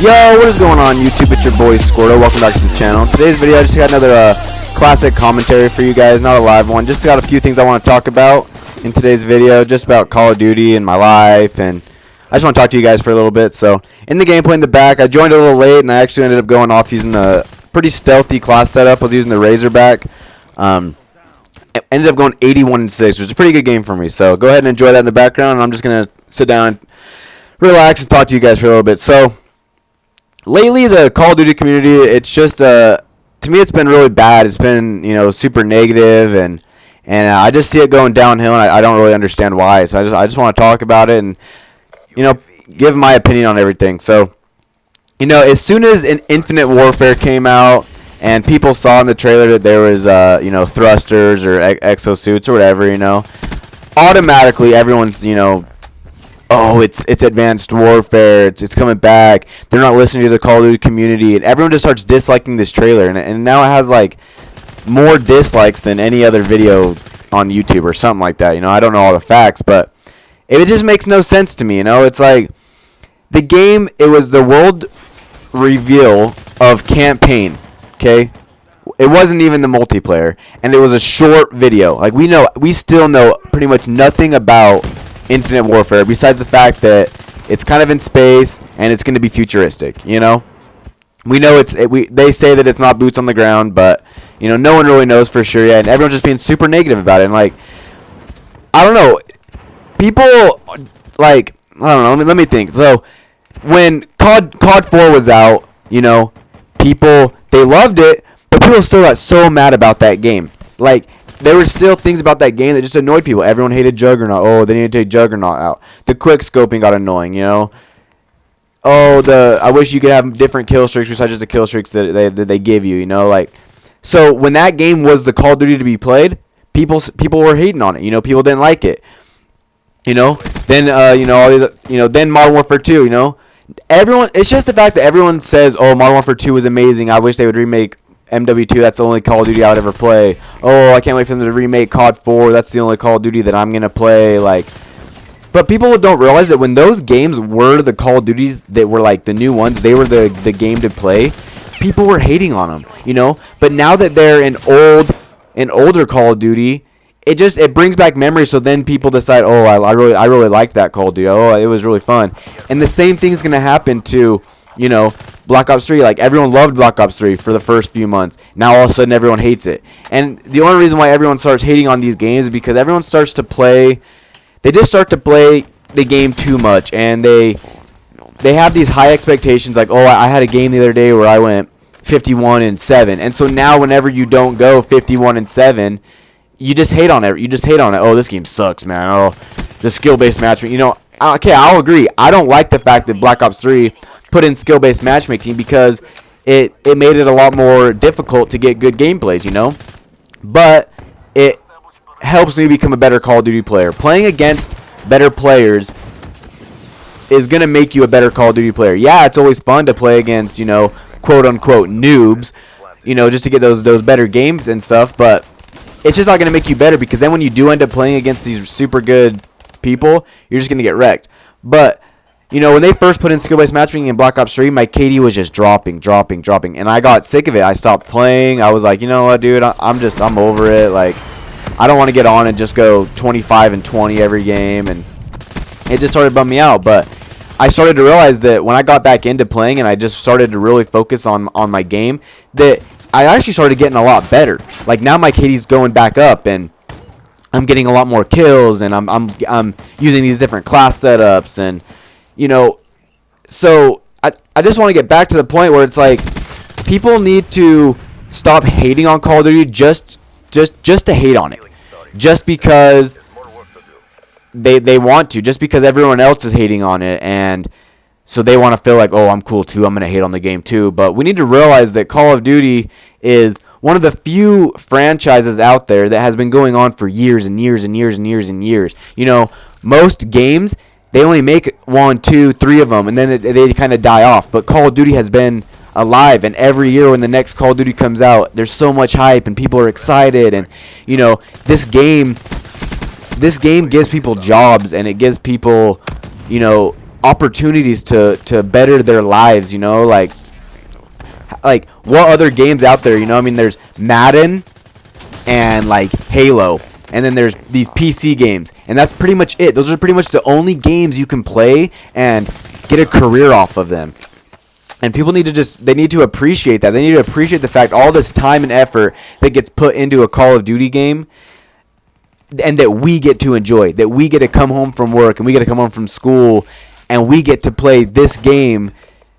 Yo, what is going on YouTube? It's your boy Squirto. Welcome back to the channel. In today's video, I just got another classic commentary for you guys, not a live one. Just got a few things I want to talk about in today's video, just about Call of Duty and my life, and I just want to talk to you guys for a little bit. So, in the gameplay in the back, I joined a little late, and I actually ended up going off using a pretty stealthy class setup. I was using the Razorback. Ended up going 81-6, which is a pretty good game for me. So, go ahead and enjoy that in the background, and I'm just going to sit down and relax and talk to you guys for a little bit. So, lately, the Call of Duty community, it's just, to me, it's been really bad. It's been, super negative, and I just see it going downhill, and I don't really understand why. So I just want to talk about it and, give my opinion on everything. So, as soon as Infinite Warfare came out, and people saw in the trailer that there was, thrusters or exosuits or whatever, automatically everyone's, oh, it's Advanced Warfare, it's coming back, they're not listening to the Call of Duty community, and everyone just starts disliking this trailer, and now it has, like, more dislikes than any other video on YouTube or something like that, I don't know all the facts, but it just makes no sense to me, it's like, the game, it was the world reveal of campaign, okay? It wasn't even the multiplayer, and it was a short video. Like, we still know pretty much nothing about Infinite Warfare besides the fact that it's kind of in space and it's going to be futuristic, We know they say that it's not boots on the ground, but no one really knows for sure yet, and everyone's just being super negative about it. And like, I don't know, people like, I don't know. Let me think. So when COD 4 was out, people, they loved it, but people still got so mad about that game. Like, there were still things about that game that just annoyed people. Everyone hated Juggernaut. Oh, they need to take Juggernaut out. The quick scoping got annoying, Oh, I wish you could have different kill streaks besides just the kill streaks that they give you, Like, so when that game was the Call of Duty to be played, people were hating on it. People didn't like it. Then all these, then Modern Warfare 2, Everyone, it's just the fact that everyone says, oh, Modern Warfare 2 was amazing. I wish they would remake MW2. That's the only Call of Duty I would ever play. Oh, I can't wait for them to remake COD 4. That's the only Call of Duty that I'm going to play. Like, but people don't realize that when those games were the Call of Duties that were like the new ones, they were the game to play, people were hating on them, But now that they're an older Call of Duty, it brings back memories, so then people decide, oh, I really liked that Call of Duty. Oh, it was really fun. And the same thing's going to happen to, Black Ops 3. Like, everyone loved Black Ops 3 for the first few months. Now all of a sudden everyone hates it. And the only reason why everyone starts hating on these games is because everyone starts to play, they just start to play the game too much, and they have these high expectations, like, oh, I had a game the other day where I went 51-7. And so now whenever you don't go 51-7, you just hate on it. You just hate on it. Oh, this game sucks, man. Oh, the skill-based matchmaking. Okay, I'll agree. I don't like the fact that Black Ops 3 put in skill-based matchmaking because it made it a lot more difficult to get good gameplays, But it helps me become a better Call of Duty player. Playing against better players is going to make you a better Call of Duty player. Yeah, it's always fun to play against, quote-unquote noobs, just to get those better games and stuff, but it's just not going to make you better, because then when you do end up playing against these super good people, you're just going to get wrecked. But, when they first put in skill-based matchmaking in Black Ops 3, my KD was just dropping, and I got sick of it. I stopped playing. I was like, you know what, dude, I'm over it. Like, I don't want to get on and just go 25-20 every game, and it just started bumming me out. But I started to realize that when I got back into playing and I just started to really focus on my game, that I actually started getting a lot better. Like, now my KD's going back up, and I'm getting a lot more kills, and I'm using these different class setups, and so I just want to get back to the point where it's like, people need to stop hating on Call of Duty just to hate on it, just because they want to, just because everyone else is hating on it, and so they want to feel like, oh, I'm cool too, I'm going to hate on the game too. But we need to realize that Call of Duty is one of the few franchises out there that has been going on for years and years and years and years and years. Most games, they only make 1, 2, 3 of them, and then they kind of die off. But Call of Duty has been alive, and every year when the next Call of Duty comes out, there's so much hype, and people are excited, and, this game gives people jobs, and it gives people, opportunities to better their lives, you know, like what other games out there, you know? I mean, there's Madden and like Halo, and then there's these PC games, and that's pretty much it. Those are pretty much the only games you can play and get a career off of them. And people need to they need to appreciate that. They need to appreciate the fact all this time and effort that gets put into a Call of Duty game, and that we get to enjoy, that we get to come home from work and we get to come home from school and we get to play this game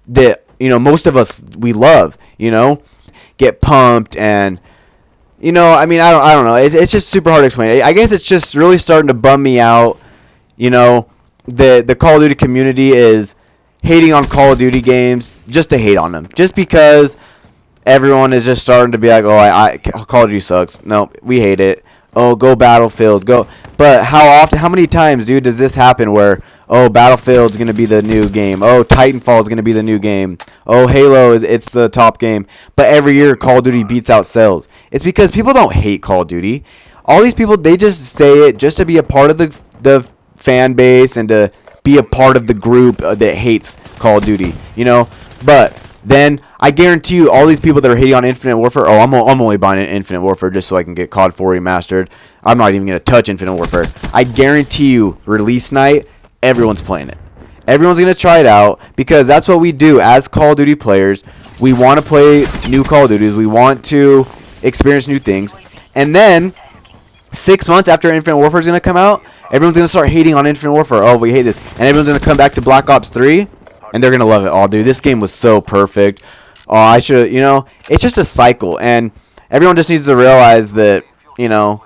that, you know, most of us, we love, you know, get pumped. And, you know, I mean, I don't know, it's just super hard to explain. I guess it's just really starting to bum me out, you know. The Call of Duty community is hating on Call of Duty games just to hate on them, just because everyone is just starting to be like, oh, Call of Duty sucks. No, we hate it. Oh, go Battlefield, go. But how many times, dude, does this happen where, oh, Battlefield's going to be the new game. Oh, Titanfall is going to be the new game. Oh, Halo, it's the top game. But every year, Call of Duty beats out sales. It's because people don't hate Call of Duty. All these people, they just say it just to be a part of the fan base and to be a part of the group that hates Call of Duty, you know? But then I guarantee you, all these people that are hating on Infinite Warfare, oh, I'm only buying Infinite Warfare just so I can get COD 4 remastered. I'm not even going to touch Infinite Warfare. I guarantee you, release night, everyone's playing it. Everyone's going to try it out, because that's what we do as Call of Duty players. We want to play new Call of Duties. We want to experience new things. And then 6 months after Infinite Warfare is going to come out, everyone's going to start hating on Infinite Warfare. Oh, we hate this. And everyone's going to come back to Black Ops 3. And they're going to love it. Oh, dude, this game was so perfect. Oh, I should, you know, it's just a cycle. And everyone just needs to realize that, you know,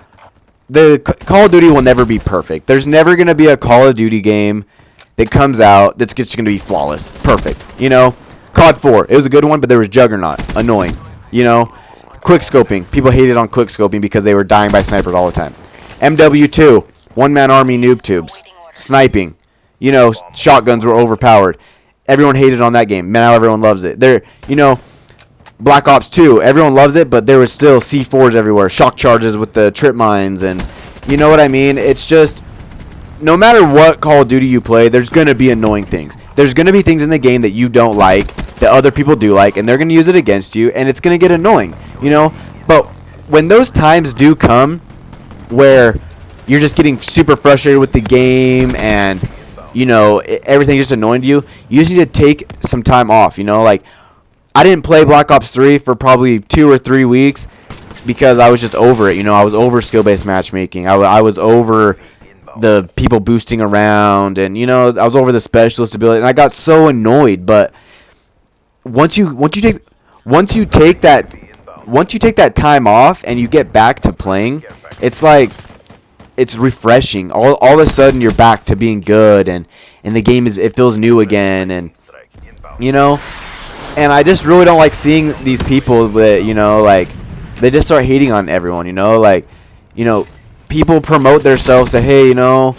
the Call of Duty will never be perfect. There's never going to be a Call of Duty game that comes out that's just going to be flawless. Perfect. You know, COD 4, it was a good one, but there was Juggernaut. Annoying. You know, quick scoping. People hated on quick scoping because they were dying by snipers all the time. MW2, one-man army noob tubes. Sniping. You know, shotguns were overpowered. Everyone hated on that game. Now everyone loves it. You know, Black Ops 2, everyone loves it, but there was still C4s everywhere, shock charges with the trip mines, and you know what I mean? It's just, no matter what Call of Duty you play, there's going to be annoying things. There's going to be things in the game that you don't like, that other people do like, and they're going to use it against you, and it's going to get annoying, you know? But when those times do come where you're just getting super frustrated with the game and, you know, everything's just annoying to you, you just need to take some time off, you know? Like, I didn't play Black Ops 3 for probably 2 or 3 weeks because I was just over it, you know? I was over skill-based matchmaking. I was over the people boosting around, and, you know, I was over the specialist ability, and I got so annoyed. But once you take that time off and you get back to playing, it's like, it's refreshing. All of a sudden you're back to being good, and the game it feels new again, and, you know, and I just really don't like seeing these people that, you know, like, they just start hating on everyone, you know, like, you know, people promote themselves to, hey, you know,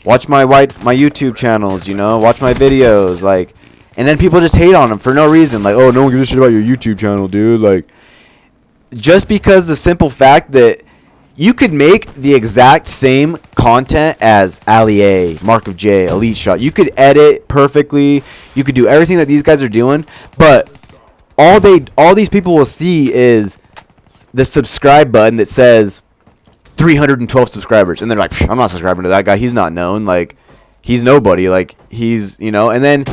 watch my YouTube channels, you know, watch my videos, like, and then people just hate on them for no reason, like, oh, no one gives a shit about your YouTube channel, dude, like, just because the simple fact that you could make the exact same content as Ali A, Mark of J, Elite Shot. You could edit perfectly. You could do everything that these guys are doing, but all these people will see is the subscribe button that says 312 subscribers, and they're like, I'm not subscribing to that guy. He's not known. Like, he's nobody. Like, he's, you know. And then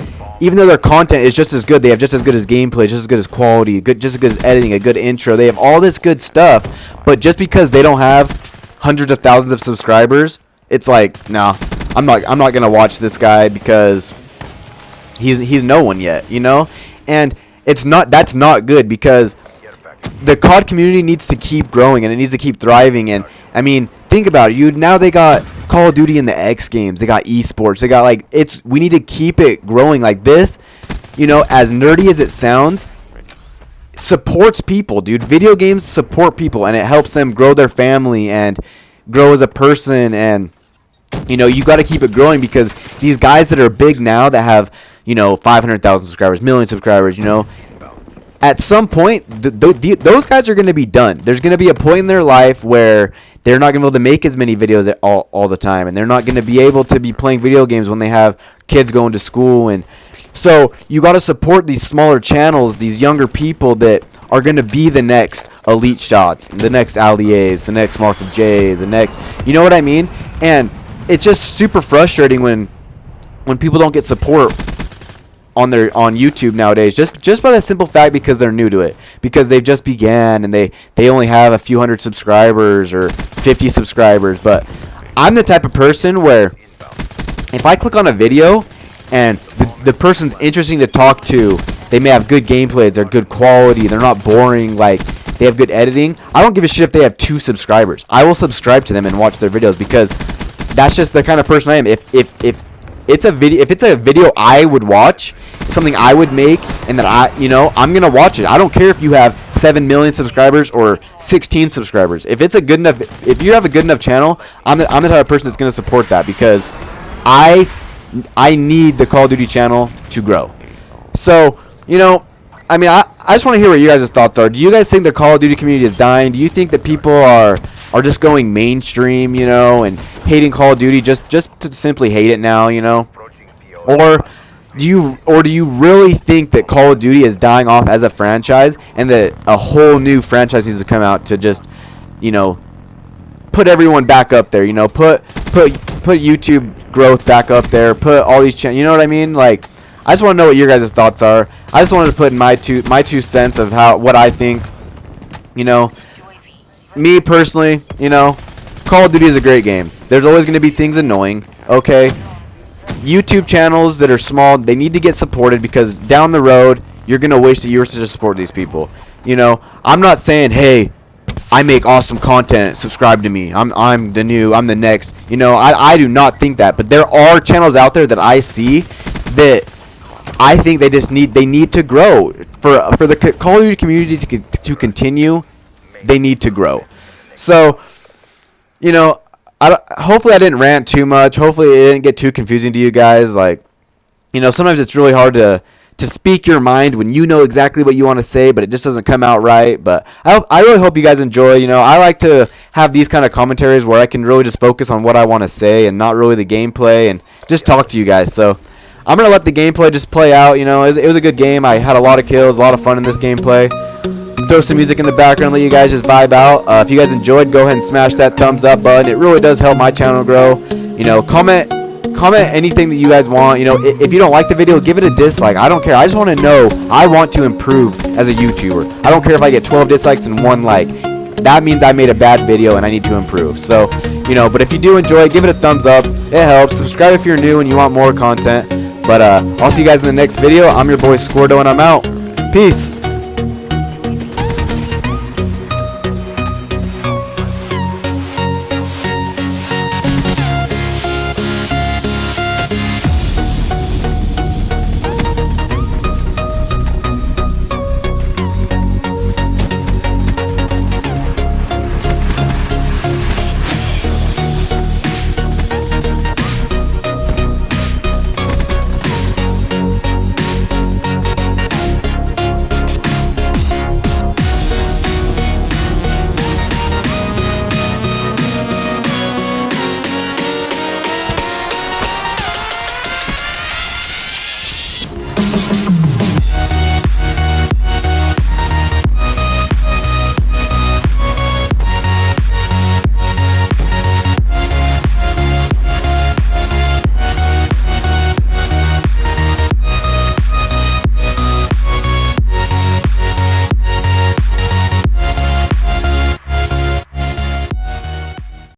even though their content is just as good, they have just as good as gameplay, just as good as quality, just as good as editing, a good intro. They have all this good stuff, but just because they don't have hundreds of thousands of subscribers, it's like, no, I'm not gonna watch this guy because he's no one yet, you know. And that's not good, because the COD community needs to keep growing and it needs to keep thriving. And I mean, think about it. Now they got Call of Duty in the X Games. They got esports. They got, like, we need to keep it growing like this. You know, as nerdy as it sounds, supports people, dude. Video games support people, and it helps them grow their family and grow as a person. And, you know, you got to keep it growing, because these guys that are big now that have, you know, 500,000 subscribers, million subscribers, you know, at some point, those guys are going to be done. There's going to be a point in their life where they're not going to be able to make as many videos all the time, and they're not going to be able to be playing video games when they have kids going to school. And so you got to support these smaller channels, these younger people that are going to be the next Elite Shots, the next Allies, the next Mark of J, the next, you know what I mean? And it's just super frustrating when people don't get support on YouTube nowadays, just by the simple fact because they're new to it, because they've just began and they only have a few hundred subscribers or 50 subscribers. But I'm the type of person where if I click on a video and the person's interesting to talk to, they may have good gameplays, they're good quality, they're not boring, like they have good editing, I don't give a shit if they have 2 subscribers. I will subscribe to them and watch their videos because that's just the kind of person I am. If it's a video I would watch, something I would make, and that I'm gonna watch it. I don't care if you have 7 million subscribers or 16 subscribers. If it's a good enough, if you have a good enough channel, I'm the type of person that's gonna support that because I need the Call of Duty channel to grow. So I mean, I just want to hear what you guys' thoughts are. Do you guys think the Call of Duty community is dying? Do you think that people are just going mainstream, and hating Call of Duty just to simply hate it now, Or do you really think that Call of Duty is dying off as a franchise and that a whole new franchise needs to come out to just, put everyone back up there, put YouTube growth back up there, put all these channels, you know what I mean? Like, I just want to know what your guys' thoughts are. I just wanted to put in my two cents of what I think. Me personally, Call of Duty is a great game. There's always going to be things annoying. Okay, YouTube channels that are small, they need to get supported because down the road you're going to waste years to just support these people. I'm not saying, hey, I make awesome content, subscribe to me, I'm the next. I do not think that, but there are channels out there that I see that I think they need to grow for the Call of Duty community to continue. They need to grow. So, hopefully I didn't rant too much. Hopefully it didn't get too confusing to you guys. Like, sometimes it's really hard to speak your mind when you know exactly what you want to say, but it just doesn't come out right. But I really hope you guys enjoy. I like to have these kind of commentaries where I can really just focus on what I want to say and not really the gameplay and just talk to you guys. So I'm going to let the gameplay just play out. It was a good game. I had a lot of kills, a lot of fun in this gameplay. Throw some music in the background, let you guys just vibe out. If you guys enjoyed, go ahead and smash that thumbs up button. It really does help my channel grow. Comment anything that you guys want. If you don't like the video, give it a dislike. I don't care. I just want to know. I want to improve as a YouTuber. I don't care if I get 12 dislikes and 1 like. That means I made a bad video and I need to improve. So, but if you do enjoy, give it a thumbs up. It helps. Subscribe if you're new and you want more content. But I'll see you guys in the next video. I'm your boy Squirto and I'm out. Peace.